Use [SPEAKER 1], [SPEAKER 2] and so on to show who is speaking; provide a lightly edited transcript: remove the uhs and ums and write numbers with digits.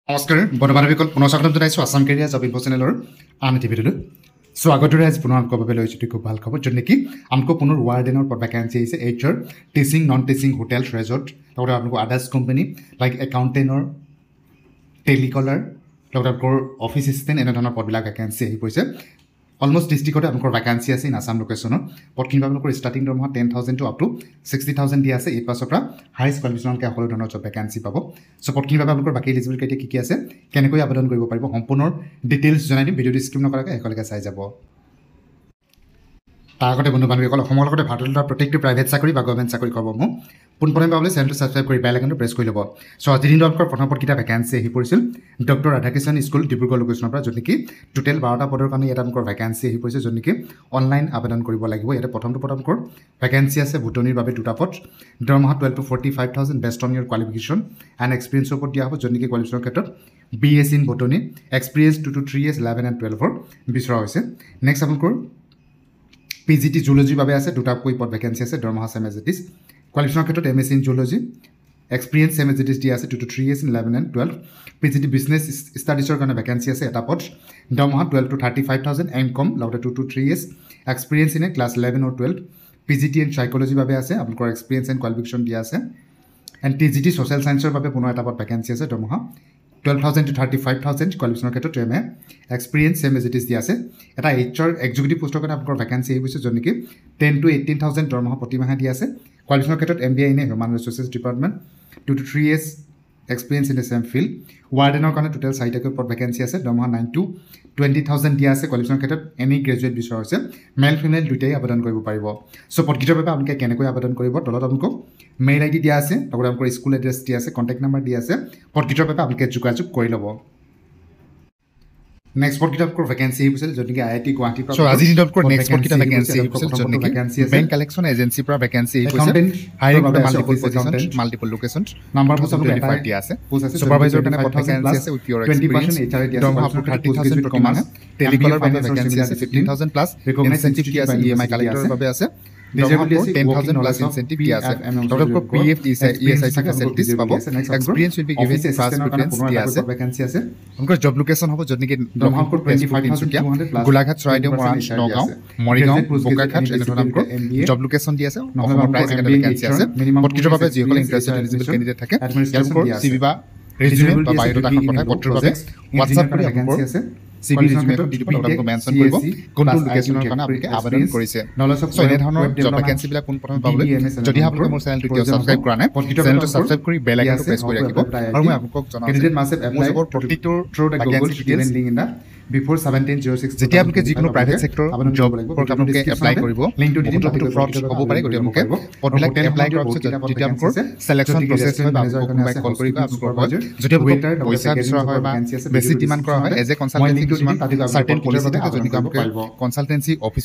[SPEAKER 1] নমস্কাৰ বন্ধুবান্ধৱীসকল পুনৰ স্বাগতম জনাইছোঁ আছাম কেৰিয়াৰ জব ইনফো চেনেলৰ আন এটি ভিডিঅ'লৈ চ' আগৰ আজি পুনৰ আমকৰ বাবে লৈছোঁ খুব ভাল খবৰ য'ত নেকি আমকো পুনৰ ৱাৰ্ডেনৰ পদ ভেকেঞ্চি আহিছে HR teaching non teaching hotel resort লগতে আপোনালোকৰ আদাৰ্ছ কোম্পানী লাইক একাউণ্টেণ্টৰ টেলিকলাৰ লগতে আপোনালোকৰ অফিচ এছিষ্টেণ্ট এনেধৰণৰ পদবিলাক ভেকেঞ্চি আহি পৰিছে অলমষ্ট ডিষ্ট্ৰিক্টতে আপোনালোকৰ ভেকেঞ্চি আছে ইন আছাম লোকেশ্যনত পদখিনি আপোনালোকৰ ষ্টাৰ্টিং দৰমহা 10,000 টু আপ টু 60,000 দিয়া আছে 8 পাছৰ পৰা হাইষ্ট কোৱালিফিকেশ্যনলৈকে সকলো ধৰণৰ জব ভেকেঞ্চি পাব চ' পদখিনিৰ বাবে আপোনালোকৰ বাকী এলিজিবল ক্ৰাইটেৰিয়া কি আছে কেনেকৈ আবেদন কৰিব পাৰিব সম্পূৰ্ণ ডিটেইলছ জনাই দিম ভিডিঅ'টো স্কিপ নকৰাকৈ শেষলৈকে চাই যাব তাৰ আগতে বন্ধু বান্ধৱীসকল অসমৰ লগতে ভাৰতত প্ৰত্যেকটো প্ৰাইভেট চাকৰি বা গভৰ্ণমেণ্ট চাকৰি কৰিব মোক পোনপ্ৰথমে পাবলৈ চেনেলটো ছাবস্ক্ৰাইব কৰি বেল আইকনটো প্ৰেছ কৰি ল'ব চ' আজিৰ দিনটো আপোনালোকৰ প্ৰথম পদকেইটা ভেকেঞ্চি আহি পৰিছিল ডক্টৰ ৰাধাকৃষ্ণন স্কুল ডিব্ৰুগড় লোকেশ্যনৰ পৰা য'ত নেকি টোটেল 12টা পদৰ কাৰণে ইয়াত আপোনালোকৰ ভেকেঞ্চি আহি পৰিছে য'ত নেকি অনলাইন আবেদন কৰিব লাগিব ইয়াতে প্ৰথমটো পদ আপোনালোকৰ ভেকেঞ্চি আছে ভোটনিৰ বাবে দুটা পদ দৰমহা 12 to 45,000 based on your qualification and এক্সপিৰিয়েঞ্চৰ ওপৰত দিয়া হ'ব য'ত নেকি কোৱালিফিকেশ্যনৰ ক্ষেত্ৰত BS in botany experience 2 to 3 years 11 and 12ৰ বিচৰা হৈছে নেক্সট আপোনালোকৰ PGT জুলজিৰ বাবে আছে দুটাকৈ পদ ভেকেঞ্চি আছে দৰমহা চেম এজ ইট ইজ কোৱালিফিকেশ্যনৰ ক্ষেত্ৰত MSc in zoology experience same as it is দিয়া আছে 2 to 3 years 11 and 12 PGT business ষ্টাডিজৰ কাৰণে ভেকেঞ্চি আছে এটা পদ দৰমহা 12 to 35,000 MCom লগতে 2 to 3 years experience in class 11 or 12 PGT and সাইকোলজিৰ বাবে আছে আপোনালোকৰ এক্সপিৰিয়েঞ্চ এণ্ড কোৱালিফিকেশ্যন দিয়া আছে এণ্ড TGT ছ'চিয়েল ছায়েন্সৰ বাবে পুনৰ এটা পদ ভেকেঞ্চি আছে দৰমহা 12,000 to 35,000 কোৱালিফিকেশ্যনৰ ক্ষেত্ৰত MA experience same as it is দিয়া আছে এটা HR এক্সিকিউটিভ পোষ্টৰ কাৰণে আপোনালোকৰ ভেকেঞ্চি আহি গৈছে য'ত নেকি 10 to 18,000 দৰমহা প্ৰতিমাহে দিয়া আছে কোৱালিফিকেশ্যনৰ ক্ষেত্ৰত MBA in human resources department 2 to 3 years experience in the same field ৱাৰ্ডেনৰ কাৰণে টোটেল 4টাকৈ পদ ভেকেঞ্চি আছে দৰমহা 9 to 20,000 দিয়া আছে কোৱালিফিকেশ্যনৰ ক্ষেত্ৰত এনি গ্ৰেজুৱেট বিচৰা হৈছে মেল ফিমেল দুয়োটাই আবেদন কৰিব পাৰিব চ' পদকেইটাৰ বাবে আপোনালোকে কেনেকৈ আবেদন কৰিব তলত আপোনালোকক মেইল ID দিয়া আছে লগতে আপোনালোকৰ স্কুল এড্ৰেছ দিয়া আছে কণ্টেক্ট নাম্বাৰ দিয়া আছে পদকেইটাৰ বাবে আপোনালোকে যোগাযোগ কৰি ল'ব নেক্সট পদকেইটা আপোনালোকৰ ভেকেঞ্চি আহি গৈছিল য'ত নেকি IIT গুৱাহাটীৰ পৰা
[SPEAKER 2] চ' আজিৰ দিনত নেক্সট পদকেইটা ভেকেঞ্চি আহি গৈছিল য'ত নেকি বেংক কালেকশ্যন এজেঞ্চিৰ পৰা ভেকেঞ্চি আহি গৈছে hiring for multiple position multiple location
[SPEAKER 1] number post আপোনালোকৰ
[SPEAKER 2] 25 দিয়া আছে সুপাৰভাইজাৰ কাৰণে পদ ভেকেঞ্চি আছে উইথ ইয়ৰ এক্সপিৰিয়েঞ্চ দৰমহা আপোনালোকৰ 30,000 প্ৰতিমাহে টেলিকলাৰ বাবে ভেকেঞ্চি আছে 15,000 প্লাছ ইনচেন্টিভ কি আছে EMI কালেক্টৰৰ বাবে আছে 10,000 প্লাছ ইনচেন্টিভ কি আছে লগতে PF ESI ফেচিলিটিজ পাব experience will be given first preference দিয়া আছে
[SPEAKER 1] ভেকেঞ্চি আছে
[SPEAKER 2] আপোনালোকৰ জব লোকেশ্যন হ'ব য'ত নেকি
[SPEAKER 1] দৰমহাকৈ 25,200
[SPEAKER 2] গোলাঘাট চৰাইদেউ মৰাণ নগাঁও মৰিগাঁও বোকাখাট এনেধৰণৰ আপোনালোকৰ জব লোকেশ্যন দিয়া আছে অসমৰ প্ৰাইজ একেটা ভেকেঞ্চি আছে পদকেইটাৰ বাবে যিসকলে ইণ্টাৰেষ্টেড এলিজিবল কেণ্ডিডেট থাকে তেওঁলোকৰ CV বা ৰেজিউমে বা বায়'ডাটা এখন পঠাই পত্ৰৰ বাবে হোৱাটছআপ কৰি ভেকেঞ্চি আছে CV ৰেজিউমে দি দিব আপোনালোকক মেনশ্যন কৰিব কোনটো লোকেশ্যনৰ কাৰণে আপোনালোকে আবেদন কৰিছে চ' এনেধৰণৰ জব ভেকেঞ্চিবিলাক পোনপ্ৰথমে পাবলৈ যদি আপোনালোকে মোৰ চেনেলটো এতিয়াও ছাবস্ক্ৰাইব কৰা নাই চেনেলটো ছাবস্ক্ৰাইব কৰি বেল আইকনটো প্ৰেছ কৰি ৰাখিব আৰু মই আপোনালোকক জনাম মোৰ জবৰ প্ৰতিটো ভেকেঞ্চি ডিটেইলছ
[SPEAKER 1] before 1706
[SPEAKER 2] যেতিয়া আপোনালোকে যিকোনো প্ৰাইভেট ছেক্টৰ জবৰ আপোনালোকে এপ্লাই কৰিব লিংকটো দি দিম সেইটো ফ্ৰড হ'ব পাৰে গতিকে আপোনালোকে পদবিলাক এপ্লাই কৰাৰ পিছত যেতিয়া আপোনালোকৰ চিলেকশ্যন প্ৰচেছ হয় বা আপোনালোকক কোনোবাই কল কৰিব আপোনালোকৰ হয় যদি আপোনালোকৰ পইচা বিচৰা হয় বা বেছি ডিমাণ্ড কৰা হয় এজ এ কনচালটেঞ্চি কিছুমান চাৰ্টেন পলিচি থাকে যদি আপোনালোকে কনচালটেঞ্চি অফিচ